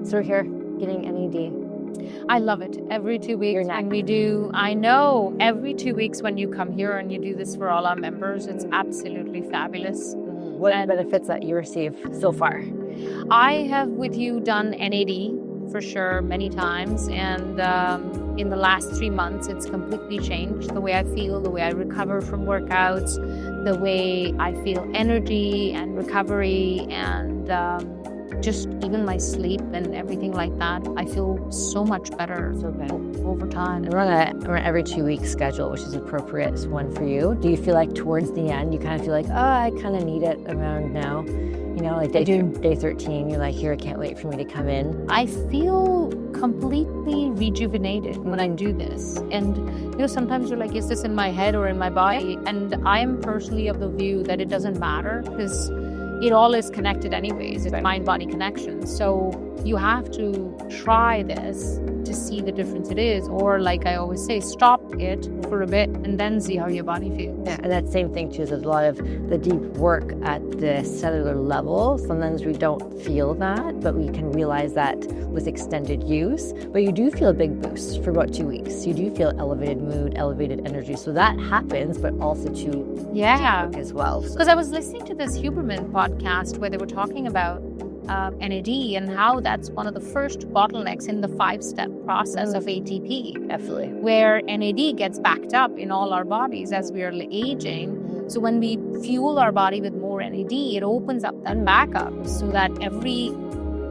So we're here getting NAD. I love it. Every 2 weeks when we do, I know every 2 weeks when you come here and you do this for all our members, it's absolutely fabulous. What benefits that you receive so far? I have with you done NAD for sure many times, and in the last 3 months it's completely changed the way I feel, the way I recover from workouts, the way I feel energy and recovery, and just even my sleep and everything like that. I feel so much better over time. We're on an every 2 week schedule, which is appropriate one for you. Do you feel like towards the end you kind of feel like, oh, I kind of need it around now? You know, like day 13, you're like, here, I can't wait for me to come in. I feel completely rejuvenated when I do this. And, you know, sometimes you're like, is this in my head or in my body? And I am personally of the view that it doesn't matter, because it all is connected anyways. It's mind-body connection. So you have to try this to see the difference it is. Or like I always say, stop it for a bit and then see how your body feels. Yeah, and that same thing too, is there's a lot of the deep work at the cellular level. Sometimes we don't feel that, but we can realize that with extended use. But you do feel a big boost for about 2 weeks. You do feel elevated mood, elevated energy. So that happens, but also to deep work as well. Because I was listening to this Huberman podcast where they were talking about NAD and how that's one of the first bottlenecks in the 5-step process of ATP. Absolutely. Where NAD gets backed up in all our bodies as we are aging. So when we fuel our body with more NAD, it opens up that backup so that every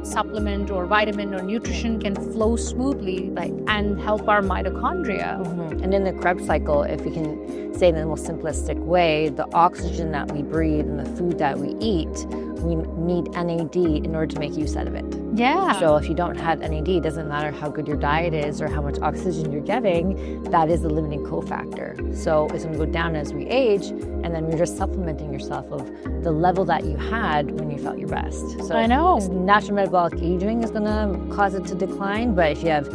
supplement or vitamin or nutrition can flow smoothly and help our mitochondria. And in the Krebs cycle, if we can say in the most simplistic way, the oxygen that we breathe and the food that we eat, we need NAD in order to make use out of it. Yeah. So if you don't have NAD, it doesn't matter how good your diet is or how much oxygen you're getting, that is the limiting cofactor. So it's going to go down as we age, and then you're just supplementing yourself of the level that you had when you felt your best. So I know. Natural metabolic aging is going to cause it to decline, but if you have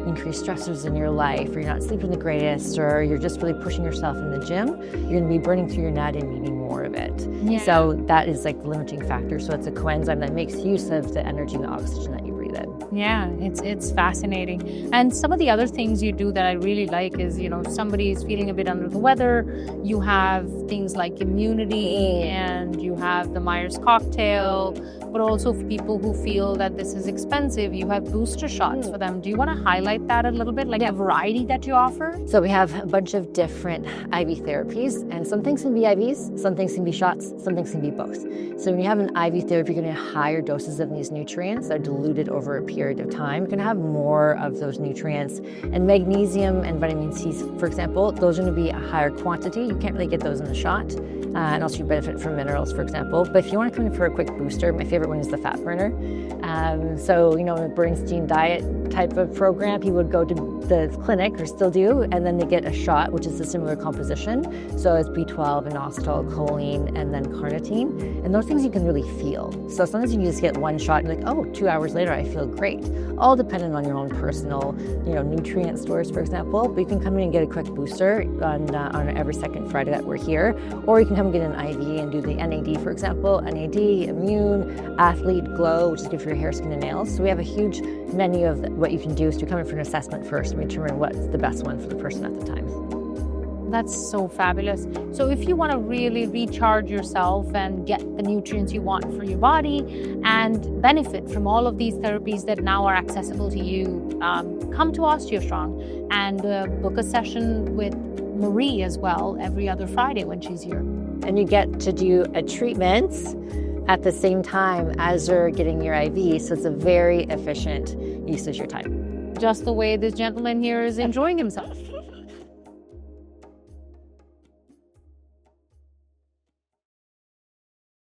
increased stressors in your life, or you're not sleeping the greatest, or you're just really pushing yourself in the gym, you're going to be burning through your NAD and needing more of it. Yeah. So that is like the limiting factor. So it's a coenzyme that makes use of the energy and the oxygen that you breathe in. Yeah, it's fascinating. And some of the other things you do that I really like is, you know, somebody is feeling a bit under the weather, you have things like immunity, and you have the Myers cocktail, but also for people who feel that this is expensive, you have booster shots for them. Do you want to highlight that a little bit, like a variety that you offer? So we have a bunch of different IV therapies, and some things can be IVs, some things can be shots, some things can be both. So when you have an IV therapy, you're going to have higher doses of these nutrients that are diluted over a period of time. You're going to have more of those nutrients, and magnesium and vitamin C, for example, those are going to be a higher quantity. You can't really get those in the shot. And also you benefit from minerals, for example. But if you want to come in for a quick booster, my favorite one is the fat burner. So, you know, in a Bernstein diet type of program, people would go to the clinic, or still do, and then they get a shot, which is a similar composition. So it's B12, inositol, choline, and then carnitine. And those things you can really feel. So sometimes you can just get one shot and you're like, oh, 2 hours later, I feel great. All dependent on your own personal, you know, nutrient stores, for example. But you can come in and get a quick booster on every second Friday that we're here. Or you can come get an IV and do the NAD, for example. NAD, immune, athlete, glow, which is good for your hair, skin, and nails. So we have a huge menu of what you can do. So you come in for an assessment first and determine what's the best one for the person at the time. That's so fabulous. So if you want to really recharge yourself and get the nutrients you want for your body and benefit from all of these therapies that now are accessible to you, come to OsteoStrong and book a session with Marie as well every other Friday when she's here. And you get to do a treatment at the same time as you're getting your IV, so it's a very efficient use of your time. Just the way this gentleman here is enjoying himself.